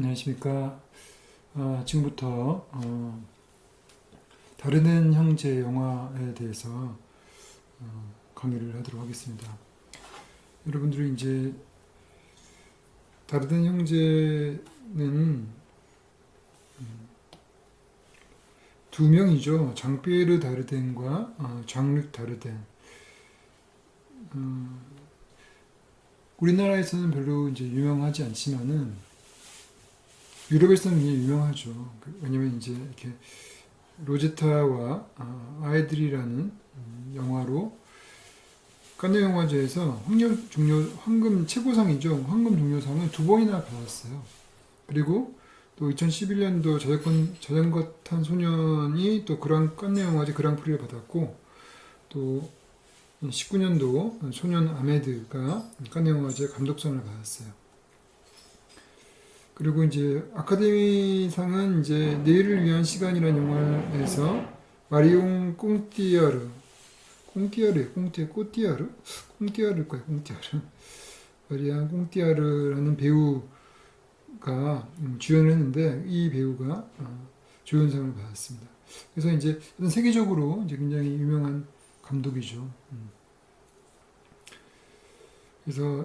안녕하십니까. 지금부터 다르덴 형제 영화에 대해서 강의를 하도록 하겠습니다. 여러분들이 이제 다르덴 형제는 두 명이죠. 장피에르 다르덴과 장르크 다르덴. 우리나라에서는 별로 이제 유명하지 않지만은 유럽에서는 굉장히 유명하죠. 왜냐면 이제 이렇게 로제타와 아이들이라는 영화로 칸네 영화제에서 황금 최고상이죠. 황금 종려상을 두 번이나 받았어요. 그리고 또 2011년도 자전거 탄 소년이 또 칸네 영화제 그랑프리를 받았고, 또 19년도 소년 아메드가 칸네 영화제 감독상을 받았어요. 그리고 이제 아카데미상은 이제 내일을 위한 시간이라는 영화에서 마리옹 꽁띠아르일 거예요. 마리앙 꽁띠아르라는 배우가 주연을 했는데, 이 배우가 조연상을 받았습니다. 그래서 이제 세계적으로 이제 굉장히 유명한 감독이죠. 그래서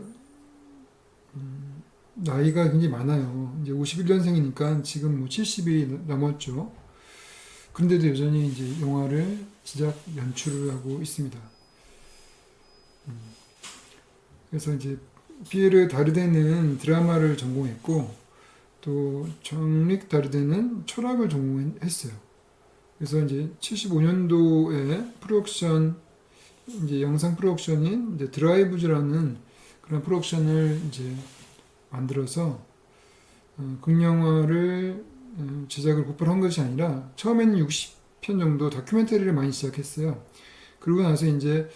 나이가 굉장히 많아요. 이제 51년생이니까 지금 뭐 70이 넘었죠. 그런데도 여전히 이제 영화를 제작, 연출을 하고 있습니다. 그래서 이제 피에르 다르덴은 드라마를 전공했고, 또 장릭 다르덴은 철학을 전공했어요. 그래서 이제 75년도에 이제 영상 프로덕션인 이제 드라이브즈라는 그런 프로덕션을 이제 만들어서 극영화를 제작을 고발한 것이 아니라, 처음에는 60편 정도 다큐멘터리를 많이 시작했어요. 그러고 나서 이제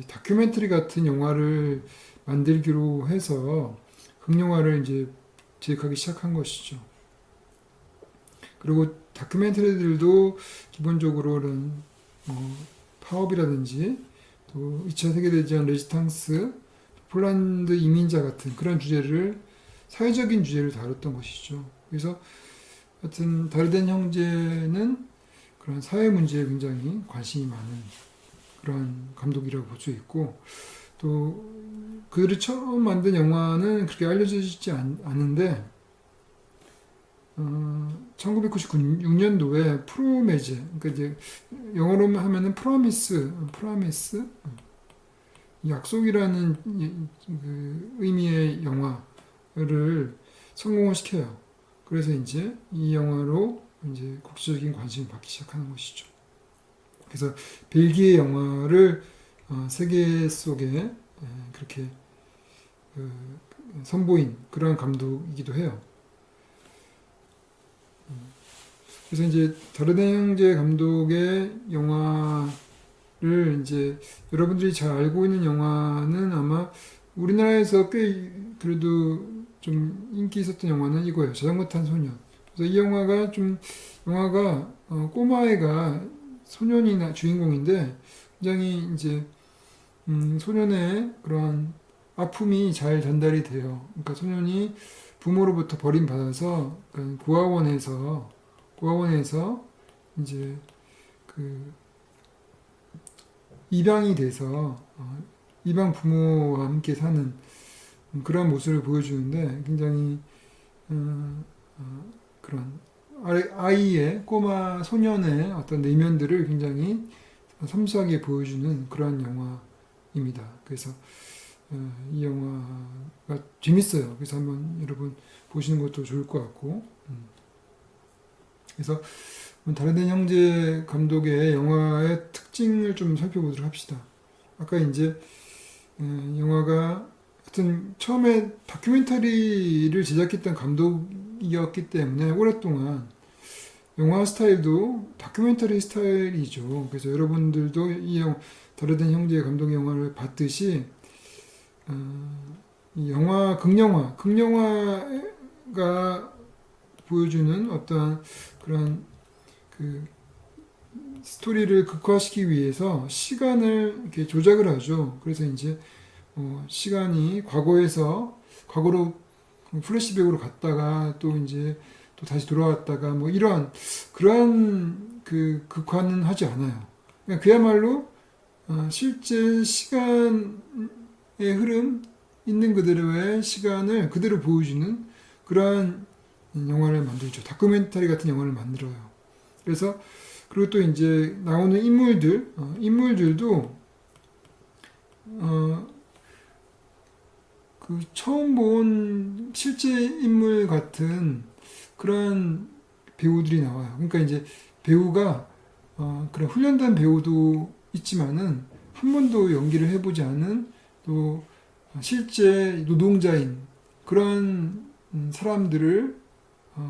다큐멘터리 같은 영화를 만들기로 해서 극영화를 이제 기획하기 시작한 것이죠. 그리고 다큐멘터리들도 기본적으로는 파업이라든지 또 2차 세계대전 레지탕스, 폴란드 이민자 같은 그런 사회적인 주제를 다뤘던 것이죠. 그래서 하여튼 다르덴 형제는 그런 사회 문제에 굉장히 관심이 많은 그런 감독이라고 볼 수 있고, 또 그들이 처음 만든 영화는 그렇게 알려지지 않은데, 1996년도에 프로메제, 그러니까 이제 영어로 하면은 프라미스, 약속이라는 그 의미의 영화를 성공을 시켜요. 그래서 이제 이 영화로 이제 국제적인 관심을 받기 시작하는 것이죠. 그래서 벨기에 영화를 세계 속에 그렇게 선보인 그런 감독이기도 해요. 그래서 이제 다르덴 형제 감독의 영화를 이제 여러분들이 잘 알고 있는 영화는, 아마 우리나라에서 꽤 그래도 좀 인기 있었던 영화는 이거예요. 자전거 탄 소년. 그래서 이 영화가 꼬마애가 소년이 주인공인데, 굉장히 이제 소년의 그런 아픔이 잘 전달이 돼요. 그러니까 소년이 부모로부터 버림받아서 고아원에서 이제 그 입양이 돼서 입양 부모와 함께 사는 그런 모습을 보여주는데, 굉장히 그런 꼬마 소년의 어떤 내면들을 굉장히 섬세하게 보여주는 그런 영화입니다. 그래서 이 영화가 재밌어요. 그래서 한번 여러분 보시는 것도 좋을 것 같고, 그래서 다르덴 형제 감독의 영화의 특징을 좀 살펴보도록 합시다. 아까 이제 영화가 하여튼 처음에 다큐멘터리를 제작했던 감독이었기 때문에 오랫동안 영화 스타일도 다큐멘터리 스타일이죠. 그래서 여러분들도 다르덴 형제 감독의 영화를 봤듯이 이 극영화가 보여주는 어떤 그런 그 스토리를 극화시키기 위해서 시간을 이렇게 조작을 하죠. 그래서 이제 시간이 과거로 플래시백으로 갔다가 또 이제 또 다시 돌아왔다가 뭐 이러한 그러한 그 극화는 하지 않아요. 그냥 그야말로 실제 시간의 흐름 있는 그대로의 시간을 그대로 보여주는 그러한 영화를 만들죠. 다큐멘터리 같은 영화를 만들어요. 그래서 그리고 또 이제 나오는 인물들도 그 처음 본 실제 인물 같은 그런 배우들이 나와요. 그러니까 이제 배우가 그런 훈련된 배우도 있지만은 한 번도 연기를 해보지 않은 또 실제 노동자인 그런 사람들을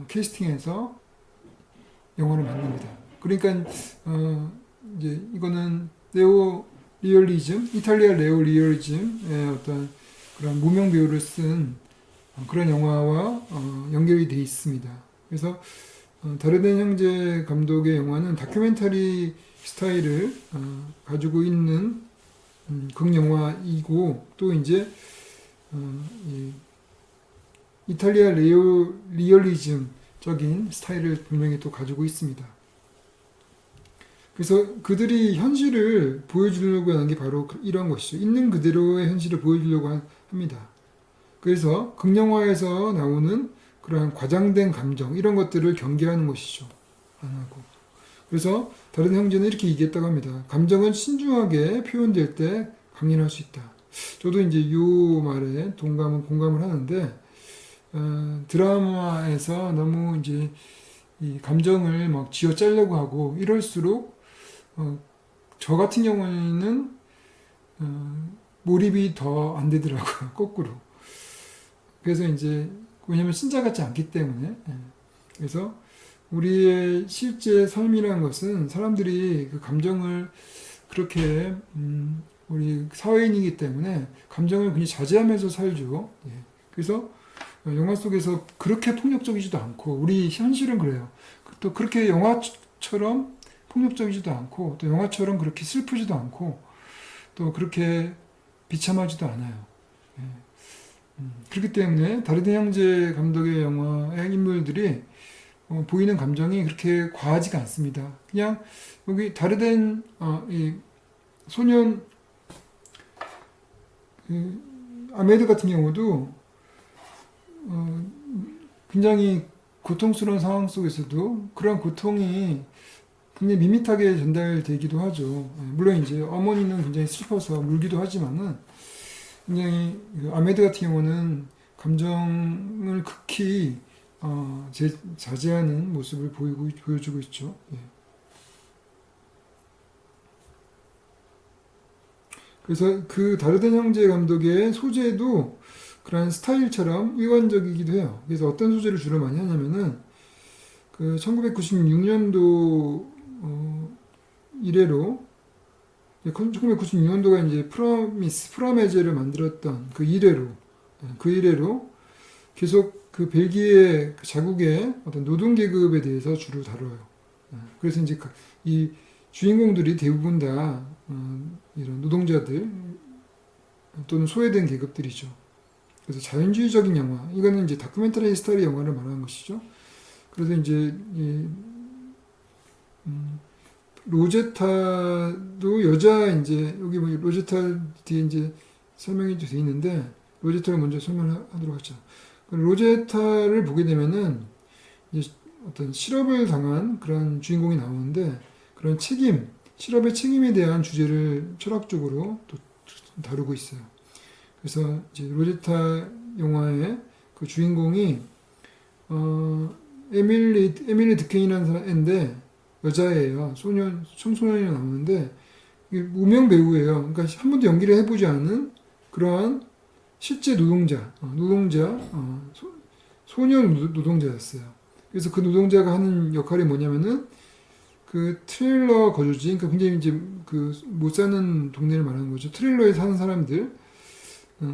캐스팅해서 영화를 만듭니다. 그러니까 이제 이거는 네오 리얼리즘, 이탈리아 네오 리얼리즘의 어떤 그런 무명 배우를 쓴 그런 영화와 연결이 돼 있습니다. 그래서 다르덴 형제 감독의 영화는 다큐멘터리 스타일을 가지고 있는 극영화이고 또 이제 이탈리아 리얼리즘적인 스타일을 분명히 또 가지고 있습니다. 그래서 그들이 현실을 보여주려고 하는 게 바로 이런 것이죠. 있는 그대로의 현실을 보여주려고 합니다. 그래서 극영화에서 나오는 그러한 과장된 감정 이런 것들을 경계하는 것이죠. 안 하고. 그래서 다른 형제는 이렇게 얘기했다고 합니다. 감정은 신중하게 표현될 때 강인할 수 있다. 저도 이제 이 말에 공감을 하는데 드라마에서 너무 이제 이 감정을 막 쥐어 짜려고 하고 이럴수록 저 같은 경우에는 몰입이 더 안 되더라고요. 거꾸로. 그래서 이제 왜냐면 신자 같지 않기 때문에 그래서 우리의 실제 삶이라는 것은 사람들이 그 감정을 그렇게 우리 사회인이기 때문에 감정을 굉장히 자제하면서 살죠. 예. 그래서 영화 속에서 그렇게 폭력적이지도 않고 우리 현실은 그래요. 또 그렇게 영화처럼 폭력적이지도 않고 또 영화처럼 그렇게 슬프지도 않고 또 그렇게 비참하지도 않아요. 예. 그렇기 때문에 다르덴 형제 감독의 영화의 인물들이 보이는 감정이 그렇게 과하지가 않습니다. 그냥 여기 다르덴 이 소년 아메드 같은 경우도 굉장히 고통스러운 상황 속에서도 그런 고통이 굉장히 밋밋하게 전달되기도 하죠. 물론 이제 어머니는 굉장히 슬퍼서 울기도 하지만은 굉장히 아메드 같은 경우는 감정을 극히 자제하는 모습을 보여주고 있죠. 예. 그래서 그 다르덴 형제 감독의 소재도 그런 스타일처럼 일관적이기도 해요. 그래서 어떤 소재를 주로 많이 하냐면은 그 1996년도 이래로 1996년도가 이제 프라메제를 만들었던 그 이래로 계속 그 벨기에 자국의 어떤 노동 계급에 대해서 주로 다뤄요. 그래서 이제 이 주인공들이 대부분 다 이런 노동자들 또는 소외된 계급들이죠. 그래서 자연주의적인 영화, 이거는 이제 다큐멘터리 스타일의 영화를 말하는 것이죠. 그래서 이제 로제타도 여자 이제 여기 뭐 로제타 뒤에 이제 설명이 돼 있는데 로제타를 먼저 설명하도록 하죠. 로제타를 보게 되면은 이제 어떤 실업을 당한 그런 주인공이 나오는데 그런 실업의 책임에 대한 주제를 철학적으로 또 다루고 있어요. 그래서 이제 로제타 영화의 그 주인공이 에밀리 드켄이라는 사람인데 여자예요. 청소년이 나오는데 무명 배우예요. 그러니까 한 번도 연기를 해보지 않은 그러한 실제 소년 노동자였어요. 그래서 그 노동자가 하는 역할이 뭐냐면은 그 트레일러 거주지, 그러니까 굉장히 이제 그 못 사는 동네를 말하는 거죠. 트레일러에 사는 사람들,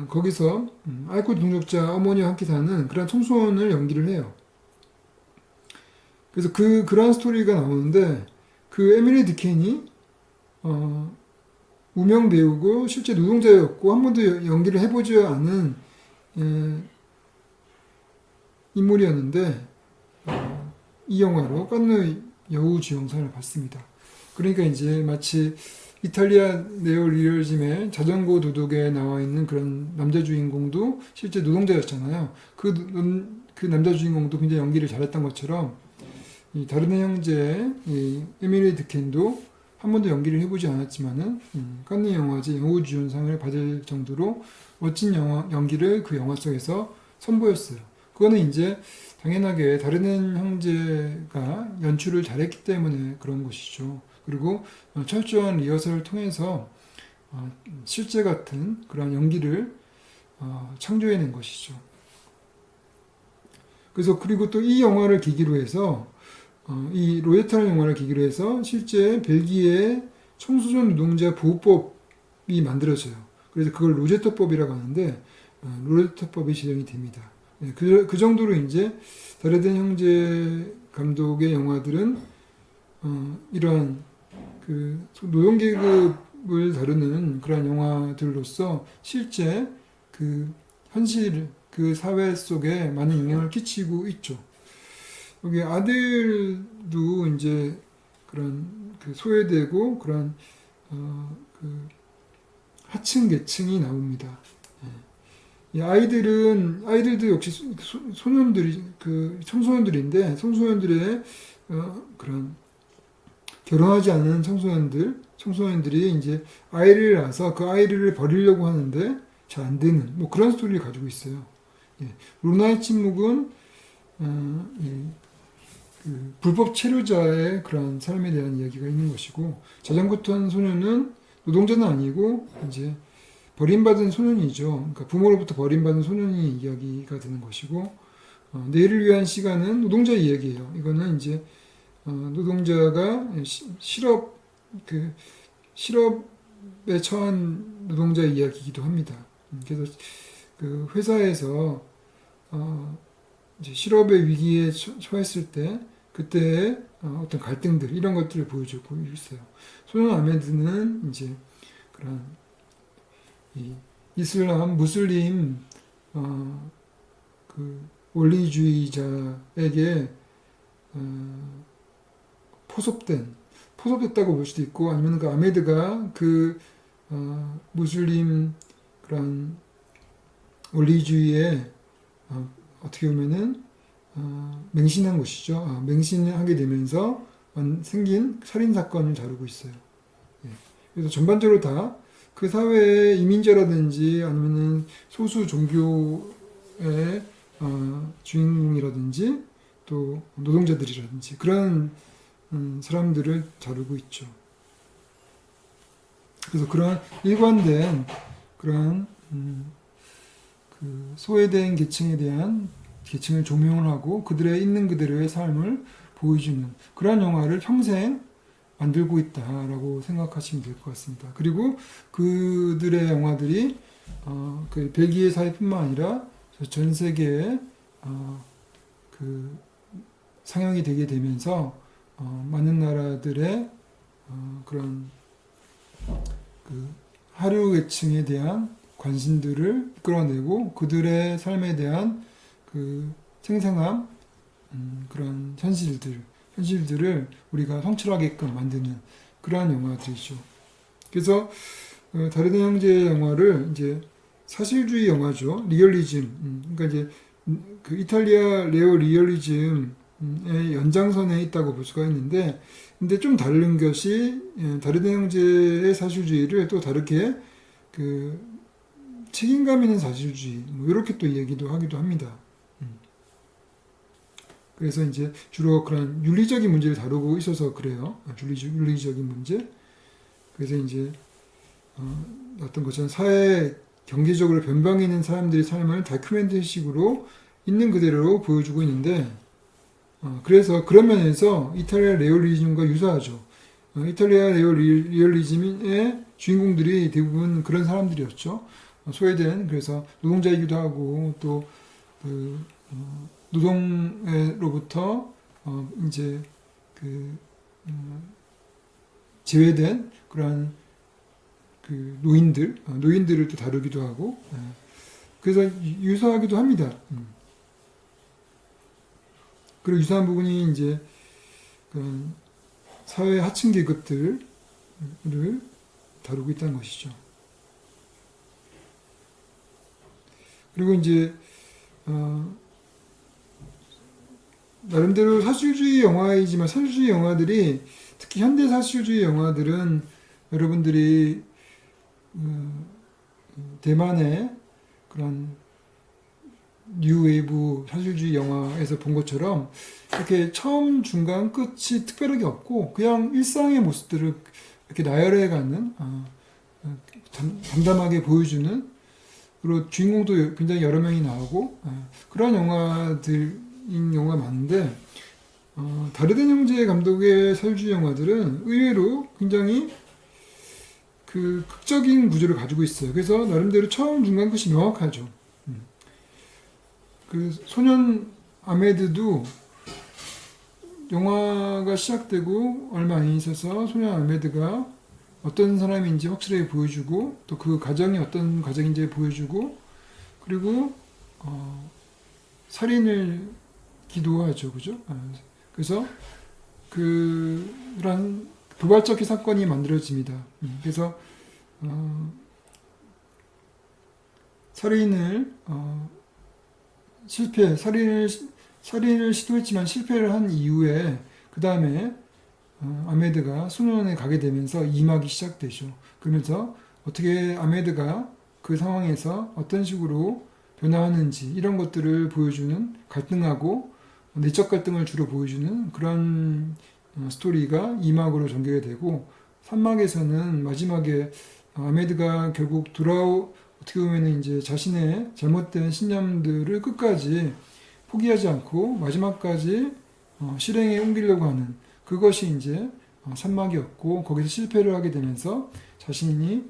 거기서 알코올 중독자 어머니와 함께 사는 그런 청소년을 연기를 해요. 그래서 그런 스토리가 나오는데 그 에밀리 드켄이 무명 배우고 실제 노동자였고 한 번도 연기를 해보지 않은 인물이었는데 이 영화로 칸느 여우주연상을 받습니다. 그러니까 이제 마치 이탈리아 네오리얼즘의 자전거 도둑에 나와 있는 그런 남자 주인공도 실제 노동자였잖아요. 그 남자 주인공도 굉장히 연기를 잘했던 것처럼 이 다르덴 형제의 이 에밀리 드켄도 한 번도 연기를 해보지 않았지만은 칸느 영화제 여우주연상을 받을 정도로 멋진 연기를 그 영화 속에서 선보였어요. 그거는 이제 당연하게 다르덴 형제가 연출을 잘했기 때문에 그런 것이죠. 그리고 철저한 리허설을 통해서 실제 같은 그런 연기를 창조해낸 것이죠. 그래서 그리고 또 이 영화를 계기로 해서 이 로제타를 영화를 계기로 해서 실제 벨기에 청소년 노동자 보호법이 만들어져요. 그래서 그걸 로제타법이라고 하는데 로제타법이 제정이 됩니다. 그 정도로 이제 다르덴 형제 감독의 영화들은 이러한 그 노동 계급을 다루는 그런 영화들로서 실제 그 현실 그 사회 속에 많은 영향을 끼치고 있죠. 여기 아들도 이제 그런 그 소외되고 그런 그 하층 계층이 나옵니다. 이 아이들도 역시 소년들이 그 청소년들인데 청소년들의 그런 결혼하지 않은 청소년들이 이제 아이를 낳아서 그 아이를 버리려고 하는데 잘 안 되는 뭐 그런 스토리를 가지고 있어요. 예. 루나의 침묵은 그 불법 체류자의 그런 삶에 대한 이야기가 있는 것이고 자전거 탄 소년은 노동자는 아니고 이제 버림받은 소년이죠. 그러니까 부모로부터 버림받은 소년이 이야기가 되는 것이고 내일을 위한 시간은 노동자 이야기예요. 이거는 이제 노동자가 실업에 처한 노동자 이야기이기도 합니다. 그래서 그 회사에서 이제 실업의 위기에 처했을 때 그때의 어떤 갈등들 이런 것들을 보여주고 있어요. 소년 아메드는 이제 그런 이 이슬람 무슬림 그 원리주의자에게 포섭됐다고 볼 수도 있고 아니면 그 아메드가 그 무슬림 그런 원리주의에 어떻게 보면은 맹신한 것이죠. 맹신하게 되면서 생긴 살인 사건을 다루고 있어요. 예. 그래서 전반적으로 다 그 사회의 이민자라든지 아니면은 소수 종교의 주인공이라든지 또 노동자들이라든지 그런 사람들을 다루고 있죠. 그래서 그런 일관된 그런 그 소외된 계층을 조명을 하고 그들의 있는 그대로의 삶을 보여주는 그런 영화를 평생 만들고 있다라고 생각하시면 될 것 같습니다. 그리고 그들의 영화들이 그 벨기에 사회뿐만 아니라 전 세계에 그 상영이 되게 되면서 많은 나라들의 그런 그 하류 계층에 대한 관심들을 이끌어내고 그들의 삶에 대한 그 생생한 그런 현실들을 우리가 성취하게끔 만드는 그러한 영화들이죠. 그래서 다르덴 형제의 영화를 이제 사실주의 영화죠. 리얼리즘. 그러니까 이제 그 이탈리아 네오 리얼리즘의 연장선에 있다고 볼 수가 있는데, 근데 좀 다른 것이 다르덴 형제의 사실주의를 또 다르게 그 책임감 있는 사실주의 뭐 이렇게 또 얘기도 하기도 합니다. 그래서 이제 주로 그런 윤리적인 문제를 다루고 있어서 그래요. 윤리적인 문제. 그래서 이제 어떤 것처럼 사회 경제적으로 변방에 있는 사람들의 삶을 다큐멘터리식으로 있는 그대로 보여주고 있는데, 그래서 그런 면에서 이탈리아 레올리즘과 유사하죠. 이탈리아 리얼리즘의 주인공들이 대부분 그런 사람들이었죠. 소외된 그래서 노동자이기도 하고 또 그 노동으로부터 이제 그 제외된 그러한 그 노인들을 또 다루기도 하고 그래서 유사하기도 합니다. 그리고 유사한 부분이 이제 그런 사회 하층 계급들을 다루고 있다는 것이죠. 그리고 이제 나름대로 사실주의 영화이지만 사실주의 영화들이 특히 현대 사실주의 영화들은 여러분들이 대만의 그런 뉴웨이브 사실주의 영화에서 본 것처럼 이렇게 처음, 중간, 끝이 특별하게 없고 그냥 일상의 모습들을 이렇게 나열해가는 담담하게 보여주는 그리고 주인공도 굉장히 여러 명이 나오고 그런 영화들인 경우가 많은데 다르덴 형제 감독의 사실주의 영화들은 의외로 굉장히 그 극적인 구조를 가지고 있어요. 그래서 나름대로 처음, 중간, 끝이 명확하죠. 그 소년 아메드도 영화가 시작되고 얼마 안 있어서 소년 아메드가 어떤 사람인지 확실하게 보여주고 또 그 가정이 어떤 가정인지 보여주고 그리고 살인을 기도하죠, 그죠? 그래서 그런 도발적 사건이 만들어집니다. 그래서 살인을 살인을 시도했지만 실패를 한 이후에 그 다음에 아메드가 소년원에 가게 되면서 2막이 시작되죠. 그러면서 어떻게 아메드가 그 상황에서 어떤 식으로 변화하는지 이런 것들을 보여주는 갈등하고 내적 갈등을 주로 보여주는 그런 스토리가 2막으로 전개가 되고 3막에서는 마지막에 아메드가 결국 어떻게 보면 이제 자신의 잘못된 신념들을 끝까지 포기하지 않고 마지막까지 실행에 옮기려고 하는 그것이 이제 3막이었고 거기서 실패를 하게 되면서 자신이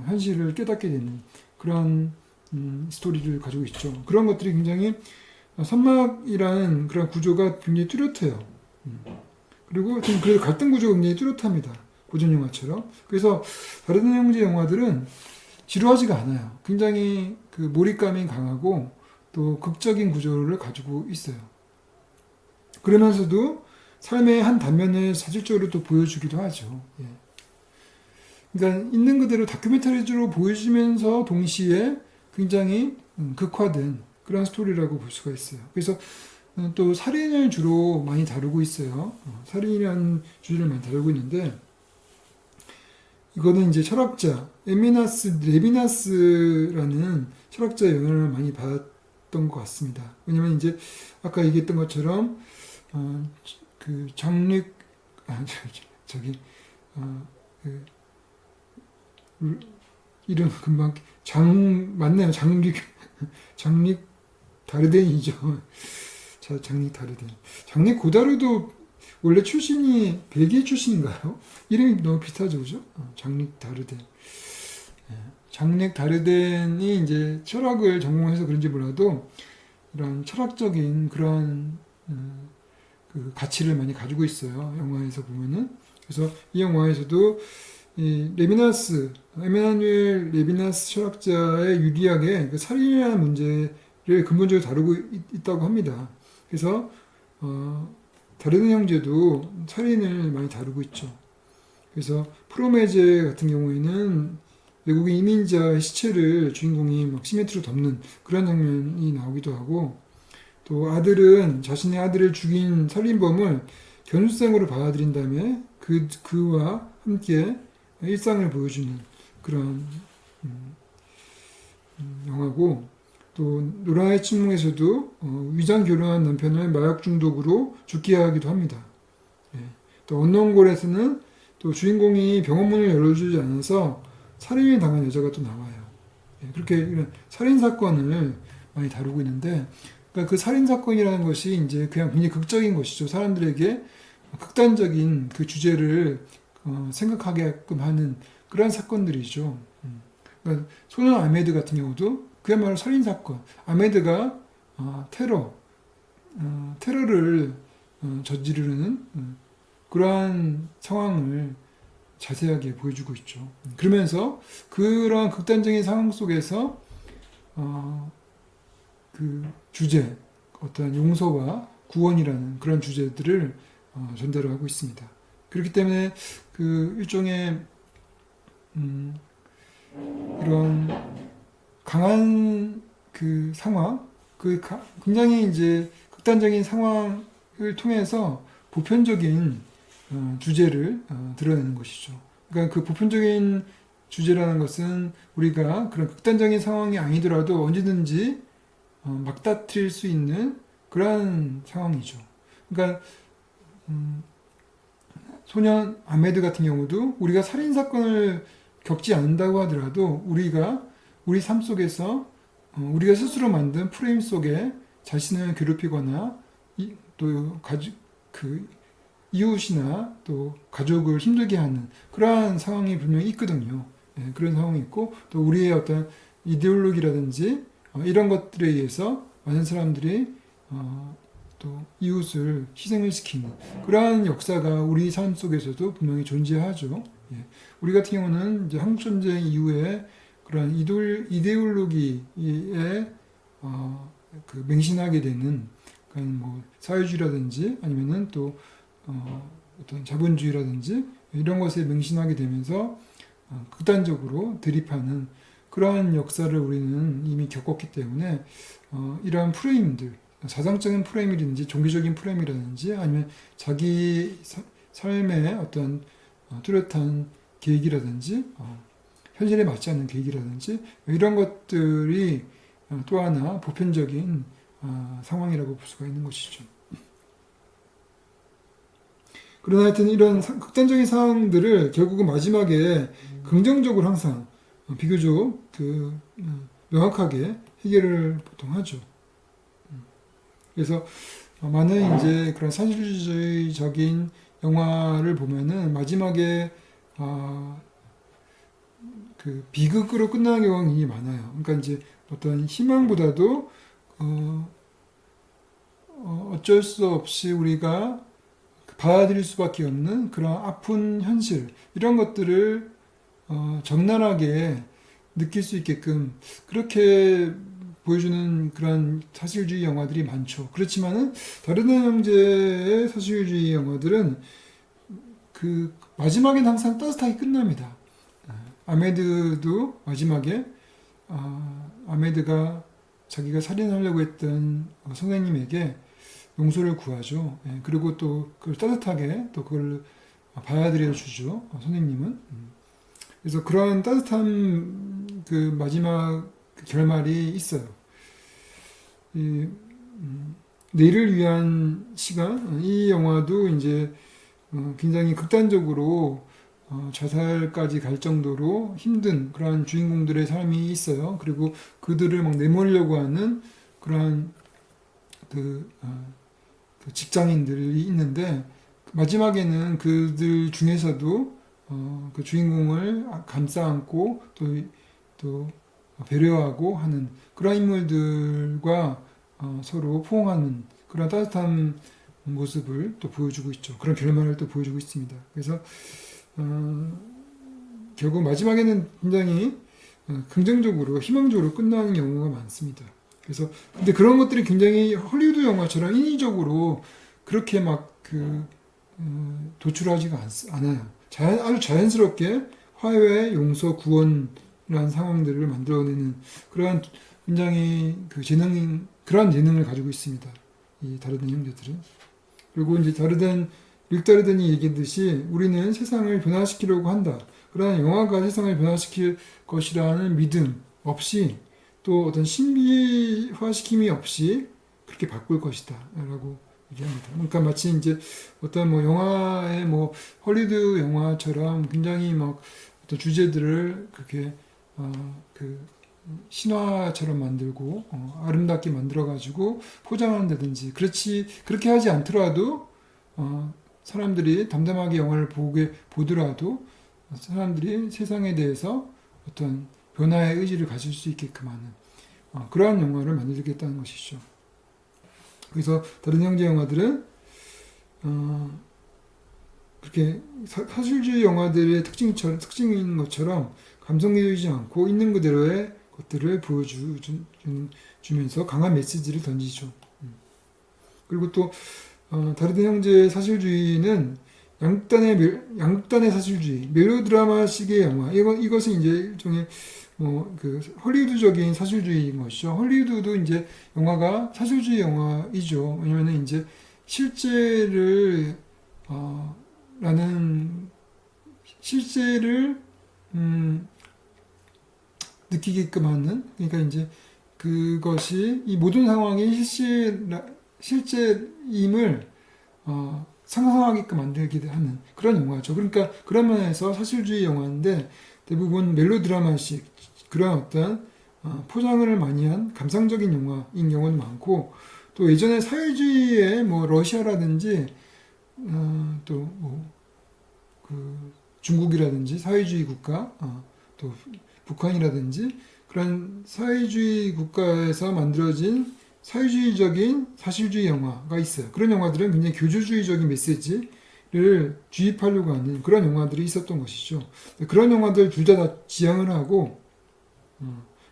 현실을 깨닫게 되는 그런 스토리를 가지고 있죠. 그런 것들이 굉장히 3막이라는 그런 구조가 굉장히 뚜렷해요. 그리고 그 갈등 구조가 굉장히 뚜렷합니다. 고전 영화처럼. 그래서 다른 형제 영화들은 지루하지가 않아요. 굉장히 그 몰입감이 강하고 또 극적인 구조를 가지고 있어요. 그러면서도 삶의 한 단면을 사실적으로 또 보여주기도 하죠. 예. 그러니까 있는 그대로 다큐멘터리로 보여주면서 동시에 굉장히 극화된 그런 스토리라고 볼 수가 있어요. 그래서 또 살인을 주로 많이 다루고 있어요. 살인이라는 주제를 많이 다루고 있는데 이거는 이제 철학자 레비나스라는 철학자의 영향을 많이 받았던 것 같습니다. 왜냐면 이제 아까 얘기했던 것처럼 그 장릭 그 이름 금방 맞네요. 장릭 다르덴이죠. 자, 장릭 다르덴. 장릭 고다르도 원래 출신이 벨기에 출신인가요? 이름이 너무 비슷하죠, 그죠? 장릭 다르덴. 장릭 다르덴이 이제 철학을 전공해서 그런지 몰라도 이런 철학적인 그런 그 가치를 많이 가지고 있어요. 영화에서 보면은. 그래서 이 영화에서도 이 에메나뉴엘 레비나스 철학자의 유리하게 그 살인이라는 문제를 근본적으로 다루고 있다고 합니다. 그래서 다른 형제도 살인을 많이 다루고 있죠. 그래서 프로메제 같은 경우에는 외국인 이민자의 시체를 주인공이 막 시멘트로 덮는 그런 장면이 나오기도 하고 또 자신의 아들을 죽인 살인범을 견수생으로 받아들인 다음에 그와 함께 일상을 보여주는 그런 영화고 또 노라의 침묵에서도 위장 결혼한 남편을 마약 중독으로 죽게 하기도 합니다. 예. 또 언론골에서는 또 주인공이 병원 문을 열어주지 않아서 살인을 당한 여자가 또 나와요. 예. 그렇게 이런 살인 사건을 많이 다루고 있는데, 그러니까 그 살인 사건이라는 것이 이제 그냥 굉장히 극적인 것이죠. 사람들에게 극단적인 그 주제를 생각하게끔 하는 그런 사건들이죠. 그러니까 소년 아메드 같은 경우도 그야말로 살인 사건. 아메드가 테러를 저지르는 그러한 상황을 자세하게 보여주고 있죠. 그러면서 그러한 극단적인 상황 속에서 그 주제, 어떤 용서와 구원이라는 그런 주제들을 전달을 하고 있습니다. 그렇기 때문에 그 일종의 이런 강한 그 상황, 굉장히 이제 극단적인 상황을 통해서 보편적인 주제를 드러내는 것이죠. 그러니까 그 보편적인 주제라는 것은 우리가 그런 극단적인 상황이 아니더라도 언제든지 막다트릴 수 있는 그러한 상황이죠. 그러니까 소년 아메드 같은 경우도 우리가 살인 사건을 겪지 않는다고 하더라도 우리 삶 속에서 우리가 스스로 만든 프레임 속에 자신을 괴롭히거나 또 이웃이나 또 가족을 힘들게 하는 그러한 상황이 분명히 있거든요. 예, 그런 상황이 있고 또 우리의 어떤 이데올로기라든지 이런 것들에 의해서 많은 사람들이 또 이웃을 희생을 시키는 그러한 역사가 우리 삶 속에서도 분명히 존재하죠. 예. 우리 같은 경우는 이제 한국 전쟁 이후에 그런 이데올로기에 그 맹신하게 되는 그런 뭐 사회주의라든지 아니면은 또 어떤 자본주의라든지 이런 것에 맹신하게 되면서 극단적으로 대립하는 그러한 역사를 우리는 이미 겪었기 때문에 이러한 프레임들, 사상적인 프레임이라든지 종교적인 프레임이라든지 아니면 자기 삶의 어떤 뚜렷한 계획이라든지 현실에 맞지 않는 계획이라든지 이런 것들이 또 하나 보편적인 상황이라고 볼 수가 있는 것이죠. 그러나 하여튼 이런 극단적인 상황들을 결국은 마지막에 긍정적으로 항상 비교적 명확하게 해결을 보통 하죠. 그래서 많은 이제 그런 사실주의적인 영화를 보면은 마지막에 그 비극으로 끝나는 경우가 많아요. 그러니까 이제 어떤 희망보다도 어쩔 수 없이 우리가 받아들일 수밖에 없는 그런 아픈 현실 이런 것들을 적나라하게 느낄 수 있게끔 그렇게 보여주는 그런 사실주의 영화들이 많죠. 그렇지만은 다르덴 형제의 사실주의 영화들은 그 마지막엔 항상 따뜻하게 끝납니다. 아메드도 마지막에 아메드가 자기가 살인하려고 했던 선생님에게 용서를 구하죠. 예, 그리고 또 그걸 따뜻하게 또 그걸 받아들여 주죠. 선생님은. 그래서 그런 따뜻한 그 마지막 결말이 있어요. 내일을 위한 시간, 이 영화도 이제 굉장히 극단적으로 자살까지 갈 정도로 힘든 그러한 주인공들의 삶이 있어요. 그리고 그들을 막 내몰려고 하는 그러한 그 직장인들이 있는데 마지막에는 그들 중에서도 그 주인공을 감싸 안고 또 배려하고 하는 그런 인물들과 서로 포옹하는 그런 따뜻한 모습을 또 보여주고 있죠. 그런 결말을 또 보여주고 있습니다. 그래서 결국 마지막에는 굉장히 긍정적으로 희망적으로 끝나는 경우가 많습니다. 그래서 근데 그런 것들이 굉장히 헐리우드 영화처럼 인위적으로 그렇게 막 도출하지가 않아요. 아주 자연스럽게 화해, 용서, 구원이라는 상황들을 만들어내는 그러한 굉장히 그러한 재능을 가지고 있습니다. 이 다르덴 형제들은. 그리고 이제 릭다르덴이 얘기했듯이 우리는 세상을 변화시키려고 한다. 그러나 영화가 세상을 변화시킬 것이라는 믿음 없이 또 어떤 신비화시킴이 없이 그렇게 바꿀 것이다. 라고 얘기합니다. 그러니까 마치 이제 어떤 뭐 영화의 뭐 헐리우드 영화처럼 굉장히 막 어떤 주제들을 그렇게 그 신화처럼 만들고 아름답게 만들어가지고 포장한다든지 그렇게 하지 않더라도 사람들이 담담하게 영화를 보더라도 사람들이 세상에 대해서 어떤 변화의 의지를 가질 수 있게끔 하는 그러한 영화를 만들겠다는 것이죠. 그래서 다른 형제 영화들은 그렇게 사실주의 영화들의 특징인 것처럼 감성적이지 않고 있는 그대로의 것들을 보여주면서 강한 메시지를 던지죠. 그리고 또 다르덴 형제의 사실주의는 양극단의 사실주의, 멜로드라마식의 영화. 이것은 이제 일종의 헐리우드적인 사실주의인 것이죠. 헐리우드도 이제 영화가 사실주의 영화이죠. 왜냐면은 이제 실제를 느끼게끔 하는, 그러니까 이제 그것이 이 모든 상황이 실제임을 상상하게끔 만들게 하는 그런 영화죠. 그러니까 그런 면에서 사실주의 영화인데 대부분 멜로드라마식 그런 어떤 포장을 많이 한 감상적인 영화인 경우는 많고, 또 예전에 사회주의의 러시아라든지 중국이라든지 사회주의 국가, 또 북한이라든지 그런 사회주의 국가에서 만들어진 사회주의적인 사실주의 영화가 있어요. 그런 영화들은 굉장히 교조주의적인 메시지를 주입하려고 하는 그런 영화들이 있었던 것이죠. 그런 영화들 둘 다 지향을 하고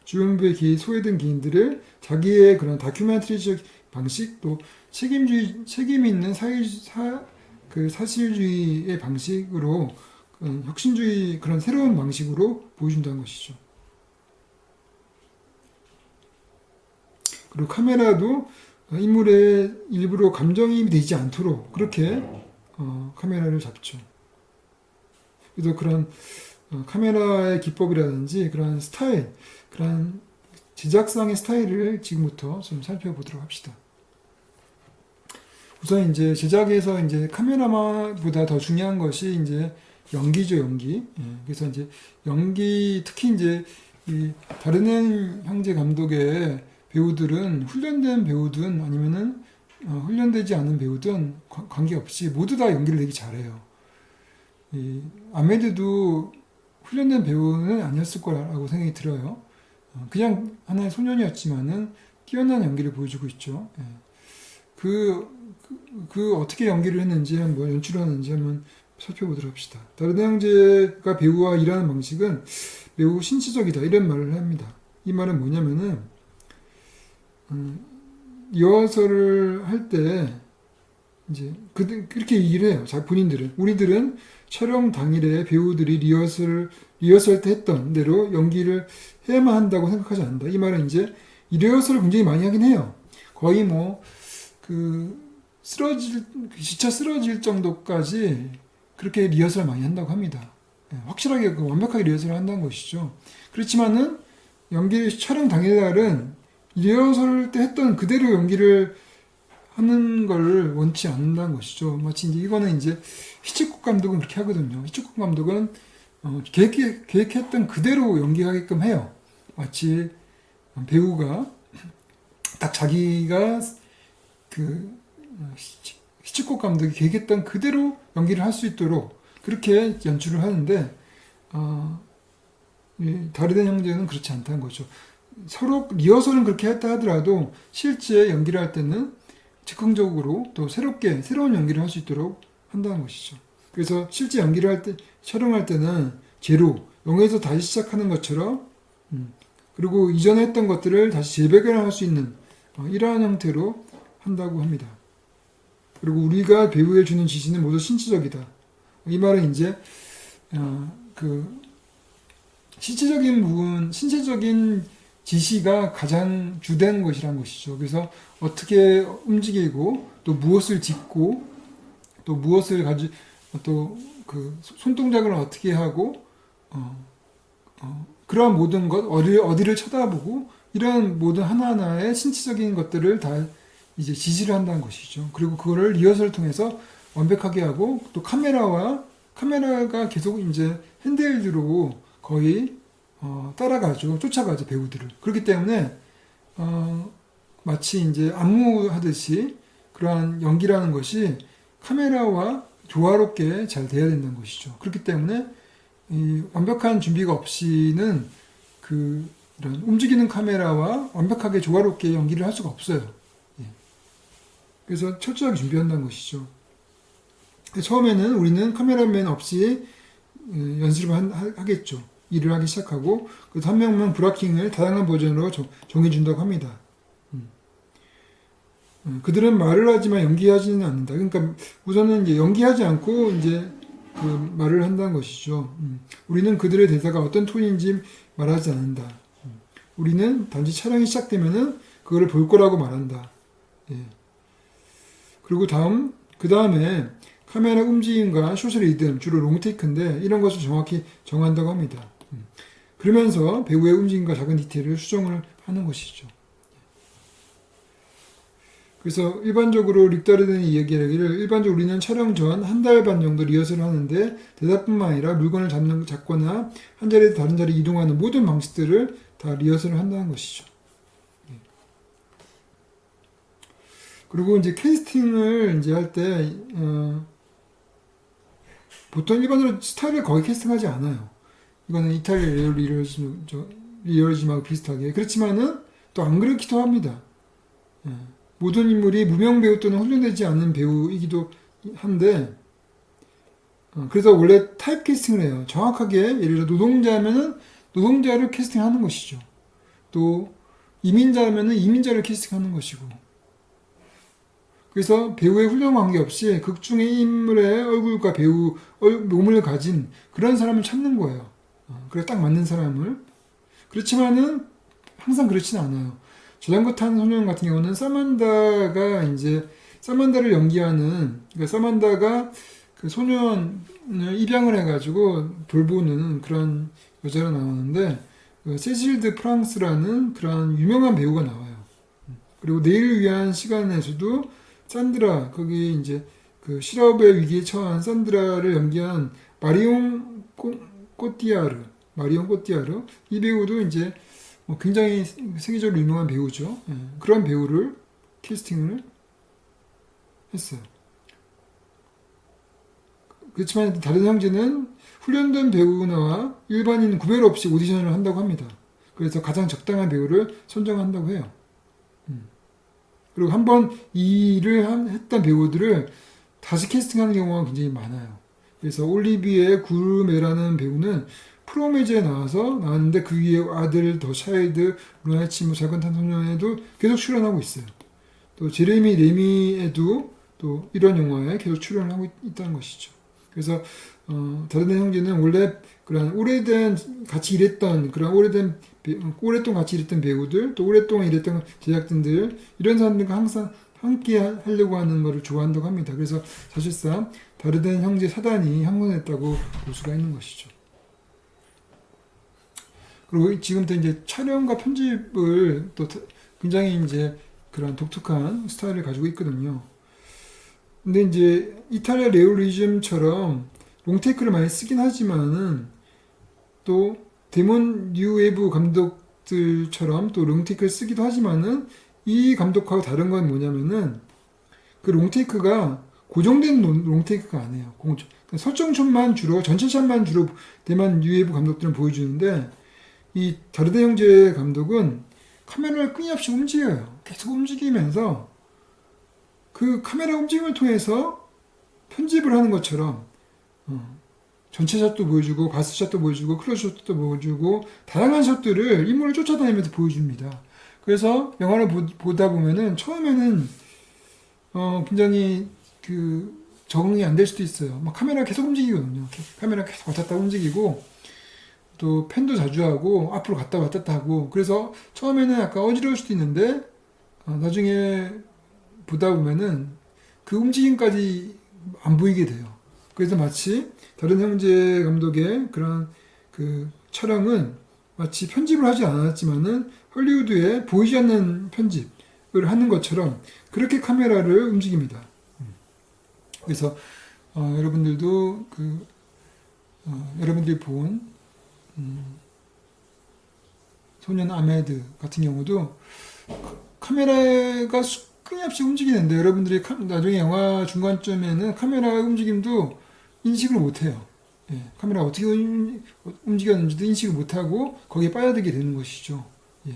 주연부에 소외된 개인들을 자기의 그런 다큐멘터리적 방식, 또 책임 있는 사실주의의 방식으로 혁신주의 그런 새로운 방식으로 보여준다는 것이죠. 그리고 카메라도 인물의 일부러 감정이입이 되지 않도록 그렇게 카메라를 잡죠. 그래서 그런 카메라의 기법이라든지 그런 스타일, 그런 제작상의 스타일을 지금부터 좀 살펴보도록 합시다. 우선 이제 제작에서 이제 카메라보다 더 중요한 것이 이제 연기죠, 연기. 그래서 이제 연기, 특히 이제 이 다르덴 형제 감독의 배우들은 훈련된 배우든 아니면은 훈련되지 않은 배우든 관계없이 모두 다 연기를 되게 잘해요. 이 아메드도 훈련된 배우는 아니었을 거라고 생각이 들어요. 그냥 하나의 소년이었지만은 뛰어난 연기를 보여주고 있죠. 어떻게 연기를 했는지 한번 연출을 하는지 한번 살펴보도록 합시다. 다르덴 형제가 배우와 일하는 방식은 매우 신체적이다 이런 말을 합니다. 이 말은 뭐냐면은 리허설을 할 때 이제 그렇게 얘기를 해요. 본인들은 우리들은 촬영 당일에 배우들이 리허설 때 했던 대로 연기를 해야만 한다고 생각하지 않는다. 이 말은 이제 이 리허설을 굉장히 많이 하긴 해요. 거의 지쳐 쓰러질 정도까지 그렇게 리허설을 많이 한다고 합니다. 확실하게 완벽하게 리허설을 한다는 것이죠. 그렇지만은 촬영 당일날은 리허설 때 했던 그대로 연기를 하는 걸 원치 않는다는 것이죠. 마치 이제 이거는 이제 히치콕 감독은 그렇게 하거든요. 히치콕 감독은 계획했던 그대로 연기하게끔 해요. 마치 배우가 딱 자기가 히치콕 감독이 계획했던 그대로 연기를 할 수 있도록 그렇게 연출을 하는데 다르덴 형제는 그렇지 않다는 거죠. 서로 리허설은 그렇게 했다 하더라도 실제 연기를 할 때는 즉흥적으로 또 새로운 연기를 할 수 있도록 한다는 것이죠. 그래서 실제 연기를 할 때, 촬영할 때는 제로, 0에서 다시 시작하는 것처럼 그리고 이전에 했던 것들을 다시 재발견할 수 있는 이러한 형태로 한다고 합니다. 그리고 우리가 배우에 주는 지시는 모두 신체적이다. 이 말은 이제 신체적인 부분, 신체적인 지시가 가장 주된 것이란 것이죠. 그래서 어떻게 움직이고 또 무엇을 짚고 또 무엇을 손동작을 어떻게 하고 그러한 모든 것 어디를 쳐다보고 이러한 모든 하나하나의 신체적인 것들을 다 이제 지시를 한다는 것이죠. 그리고 그거를 리허설을 통해서 완벽하게 하고 또 카메라가 계속 이제 핸드헬드로 거의 쫓아가죠, 배우들을. 그렇기 때문에, 마치 이제 안무하듯이 그러한 연기라는 것이 카메라와 조화롭게 잘 돼야 된다는 것이죠. 그렇기 때문에, 이 완벽한 준비가 없이는 이런 움직이는 카메라와 완벽하게 조화롭게 연기를 할 수가 없어요. 예. 그래서 철저하게 준비한다는 것이죠. 처음에는 우리는 카메라맨 없이 연습을 하겠죠. 일을 하기 시작하고 그래서 한 명만 브라킹을 다양한 버전으로 정해준다고 합니다. 그들은 말을 하지만 연기하지는 않는다. 그러니까 우선은 이제 연기하지 않고 이제 그 말을 한다는 것이죠. 우리는 그들의 대사가 어떤 톤인지 말하지 않는다. 우리는 단지 촬영이 시작되면은 그거를 볼 거라고 말한다. 예. 그리고 그 다음에 카메라 움직임과 숏의 리듬, 주로 롱테이크인데 이런 것을 정확히 정한다고 합니다. 그러면서 배우의 움직임과 작은 디테일을 수정을 하는 것이죠. 그래서 일반적으로 릭다르덴이 이야기하기를 일반적으로 우리는 촬영 전 한 달 반 정도 리허설을 하는데 대사뿐만 아니라 물건을 잡거나 한 자리에서 다른 자리에 이동하는 모든 방식들을 다 리허설을 한다는 것이죠. 그리고 이제 캐스팅을 이제 할 때 보통 일반적으로 스타일을 거의 캐스팅하지 않아요. 이거는 이탈리아 리얼리즘하고 비슷하게 그렇지만은 또 안 그렇기도 합니다. 모든 인물이 무명 배우 또는 훈련되지 않은 배우이기도 한데 그래서 원래 타입 캐스팅을 해요. 정확하게 예를 들어 노동자면은 노동자를 캐스팅하는 것이죠. 또 이민자면은 이민자를 캐스팅하는 것이고 그래서 배우의 훈련 관계없이 극 중의 인물의 얼굴과 배우 몸을 가진 그런 사람을 찾는 거예요. 그래 딱 맞는 사람을. 그렇지만은 항상 그렇지는 않아요. 자전거 타는 소년 같은 경우는 사만다를 연기하는 그러니까 사만다가 그 소년을 입양을 해가지고 돌보는 그런 여자가 나오는데 그 세실드 프랑스라는 그런 유명한 배우가 나와요. 그리고 내일 위한 시간에서도 산드라 거기 이제 그 실업의 위기에 처한 산드라를 연기한 마리옹 꼬띠아르 이 배우도 이제 굉장히 세계적으로 유명한 배우죠. 그런 배우를 캐스팅을 했어요. 그렇지만 다른 형제는 훈련된 배우나 일반인 구별 없이 오디션을 한다고 합니다. 그래서 가장 적당한 배우를 선정한다고 해요. 그리고 한번 이 일을 했던 배우들을 다시 캐스팅하는 경우가 굉장히 많아요. 그래서 올리비에 구르메라는 배우는 프로메즈에 나왔는데 그 위에 아들, 더 차일드, 루나의 친구, 작은 탄소년에도 계속 출연하고 있어요. 또 제레미 레미에도 또 이런 영화에 계속 출연을 하고 있다는 것이죠. 그래서 다른 형제는 원래 그런 오래된 같이 일했던 그런 오랫동안 같이 일했던 배우들, 또 오랫동안 일했던 제작진들 이런 사람들과 항상 함께 하려고 하는 것을 좋아한다고 합니다. 그래서 사실상 다르덴 형제 사단이 형성했다고 볼 수가 있는 것이죠. 그리고 지금부터 이제 촬영과 편집을 또 굉장히 이제 그런 독특한 스타일을 가지고 있거든요. 근데 이제 이탈리아 레올리즘처럼 롱테이크를 많이 쓰긴 하지만은 또 데몬 뉴웨이브 감독들처럼 또 롱테이크를 쓰기도 하지만은 이 감독하고 다른 건 뭐냐면은 그 롱테이크가 고정된 롱테이크가 아니에요. 설정샷만 주로 전체 샷만 주로 대만 뉴웨이브 감독들은 보여주는데 이 다르데 형제 감독은 카메라를 끊임없이 움직여요. 계속 움직이면서 그 카메라 움직임을 통해서 편집을 하는 것처럼 전체 샷도 보여주고 가스 샷도 보여주고 클로즈 샷도 보여주고 다양한 샷들을 인물을 쫓아다니면서 보여줍니다. 그래서 영화를 보다 보면은 처음에는 굉장히 그 적응이 안 될 수도 있어요. 막 카메라가 계속 움직이거든요. 카메라가 계속 왔다 갔다 움직이고 또 팬도 자주 하고 앞으로 갔다 왔다 하고 그래서 처음에는 약간 어지러울 수도 있는데 나중에 보다 보면은 그 움직임까지 안 보이게 돼요. 그래서 마치 다른 형제 감독의 그런 그 촬영은 마치 편집을 하지 않았지만은 헐리우드에 보이지 않는 편집을 하는 것처럼 그렇게 카메라를 움직입니다. 그래서 여러분들도 여러분들이 본 소년 아메드 같은 경우도 카메라가 끊임없이 움직이는데 여러분들이 나중에 영화 중간쯤에는 카메라의 움직임도 인식을 못해요. 예, 카메라가 어떻게 움직였는지도 인식을 못하고 거기에 빠져들게 되는 것이죠. 예.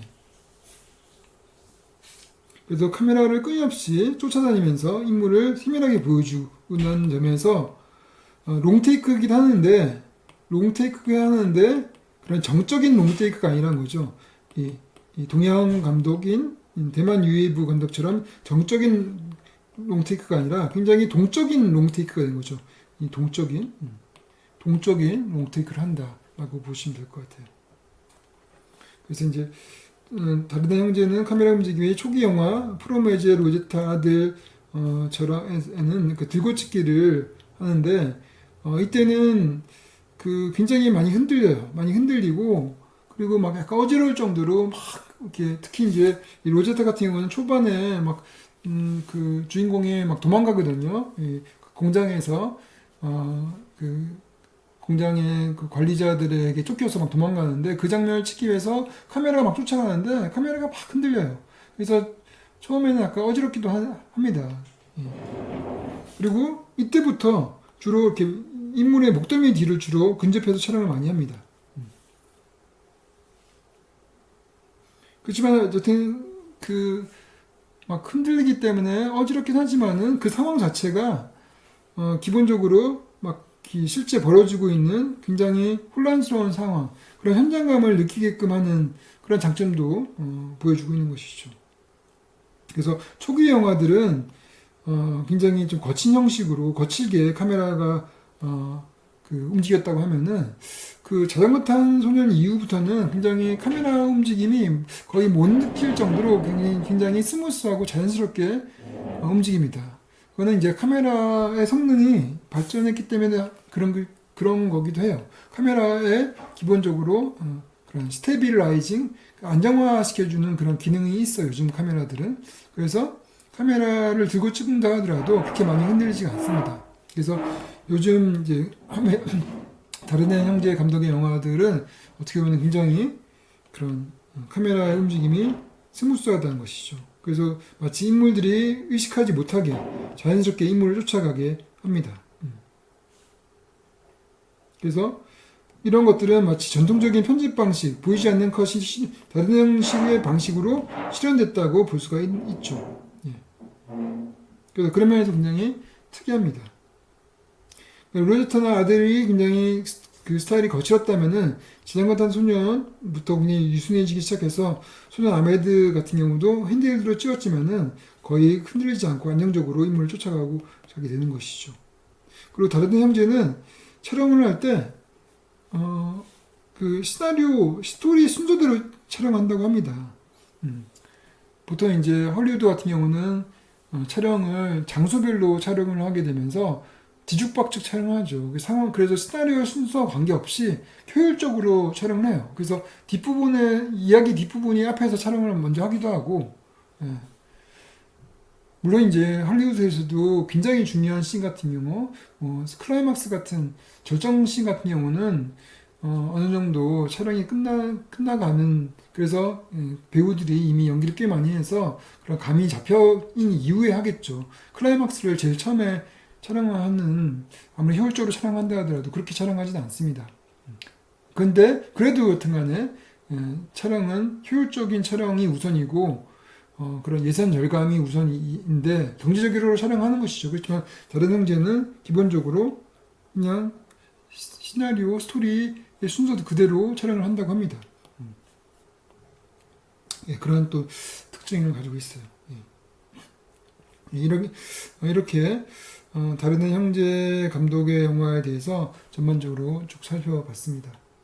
그래서 카메라를 끊임없이 쫓아다니면서 인물을 세밀하게 보여주는 점에서 롱테이크이긴 하는데 그런 정적인 롱테이크가 아니라는 거죠. 이 동양 감독인 대만 유에이브 감독처럼 정적인 롱테이크가 아니라 굉장히 동적인 롱테이크가 된 거죠. 이 동적인 롱테이크를 한다라고 보시면 될 것 같아요. 그래서 이제 다르다 형제는 카메라 움직임이 초기 영화 프로메제 로제타 아들처럼에는 그 들고 찍기를 하는데 이때는 그 굉장히 많이 흔들려요. 많이 흔들리고 그리고 막 약간 어지러울 정도로 막 이렇게 특히 이제 이 로제타 같은 경우는 초반에 막 그 주인공이 막 도망가거든요. 이 공장에서 그 공장의 그 관리자들에게 쫓겨서 막 도망가는데 그 장면을 찍기 위해서 카메라가 막 쫓아가는데 카메라가 막 흔들려요. 그래서 처음에는 약간 어지럽기도 합니다. 예. 그리고 이때부터 주로 이렇게 인물의 목덜미 뒤를 주로 근접해서 촬영을 많이 합니다. 그렇지만 어쨌든 그 막 흔들리기 때문에 어지럽긴 하지만은 그 상황 자체가 기본적으로 막 실제 벌어지고 있는 굉장히 혼란스러운 상황, 그런 현장감을 느끼게끔 하는 그런 장점도 보여주고 있는 것이죠. 그래서 초기 영화들은 굉장히 좀 거친 형식으로 거칠게 카메라가 그 움직였다고 하면은 그 자전거 탄 소년 이후부터는 굉장히 카메라 움직임이 거의 못 느낄 정도로 굉장히 스무스하고 자연스럽게 움직입니다. 그거는 이제 카메라의 성능이 발전했기 때문에 그런 거기도 해요. 카메라에 기본적으로 그런 스테빌라이징, 안정화 시켜주는 그런 기능이 있어요. 요즘 카메라들은. 그래서 카메라를 들고 찍는다 하더라도 그렇게 많이 흔들리지가 않습니다. 그래서 요즘 이제 다른 형제 감독의 영화들은 어떻게 보면 굉장히 그런 카메라의 움직임이 스무스하다는 것이죠. 그래서 마치 인물들이 의식하지 못하게 자연스럽게 인물을 쫓아가게 합니다. 그래서 이런 것들은 마치 전통적인 편집 방식, 보이지 않는 컷이 다른 형식의 방식으로 실현됐다고 볼 수가 있죠. 예. 그래서 그런 면에서 굉장히 특이합니다. 로제타나 아들이 굉장히 그 스타일이 거칠었다면은 자전거 탄 소년부터 굉장히 유순해지기 시작해서 소년 아메드 같은 경우도 핸드헬드로 찍었지만은 거의 흔들리지 않고 안정적으로 인물을 쫓아가고 가게 되는 것이죠. 그리고 다른 형제는 촬영을 할 때 그 시나리오 스토리 순서대로 촬영한다고 합니다. 보통 이제 헐리우드 같은 경우는 촬영을 장소별로 촬영을 하게 되면서 뒤죽박죽 촬영하죠. 그래서 시나리오 순서 관계없이 효율적으로 촬영을 해요. 그래서 이야기 뒷부분이 앞에서 촬영을 먼저 하기도 하고, 예. 물론 이제 할리우드에서도 굉장히 중요한 씬 같은 경우, 클라이막스 같은 절정 씬 같은 경우는 어느 정도 촬영이 끝나가는, 그래서 배우들이 이미 연기를 꽤 많이 해서 그런 감이 잡혀인 이후에 하겠죠. 클라이막스를 제일 처음에 촬영하는, 아무리 효율적으로 촬영한다 하더라도 그렇게 촬영하지는 않습니다. 근데 그래도 여튼간에 촬영은 효율적인 촬영이 우선이고 그런 예산 절감이 우선인데 경제적으로 촬영하는 것이죠. 그렇지만 다른 형제는 기본적으로 그냥 시나리오 스토리의 순서도 그대로 촬영을 한다고 합니다. 예, 그런 또 특징을 가지고 있어요. 예. 이렇게 다른 형제 감독의 영화에 대해서 전반적으로 쭉 살펴봤습니다.